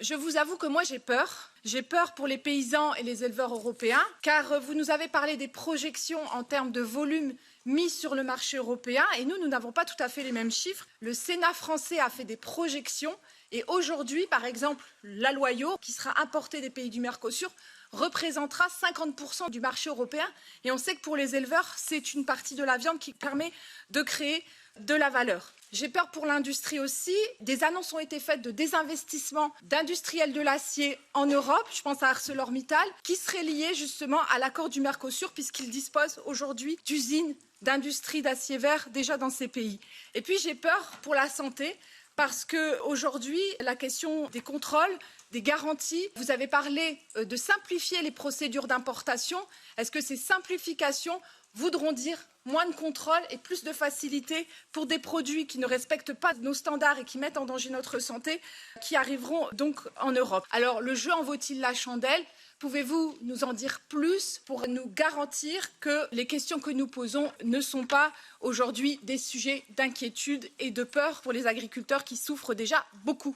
Je vous avoue que moi j'ai peur. J'ai peur pour les paysans et les éleveurs européens, car vous nous avez parlé des projections en termes de volume mis sur le marché européen, et nous n'avons pas tout à fait les mêmes chiffres. Le Sénat français a fait des projections, et aujourd'hui, par exemple, l'aloyau, qui sera importé des pays du Mercosur, représentera 50% du marché européen, et on sait que pour les éleveurs, c'est une partie de la viande qui permet de créer de la valeur. J'ai peur pour l'industrie aussi. Des annonces ont été faites de désinvestissement d'industriels de l'acier en Europe, je pense à ArcelorMittal, qui seraient liés justement à l'accord du Mercosur, puisqu'ils disposent aujourd'hui d'usines d'industrie d'acier vert déjà dans ces pays. Et puis j'ai peur pour la santé, parce qu'aujourd'hui, la question des contrôles, des garanties, vous avez parlé de simplifier les procédures d'importation. Est-ce que ces simplifications voudront dire moins de contrôle et plus de facilité pour des produits qui ne respectent pas nos standards et qui mettent en danger notre santé, qui arriveront donc en Europe? Alors, le jeu en vaut-il la chandelle? Pouvez-vous nous en dire plus pour nous garantir que les questions que nous posons ne sont pas aujourd'hui des sujets d'inquiétude et de peur pour les agriculteurs qui souffrent déjà beaucoup?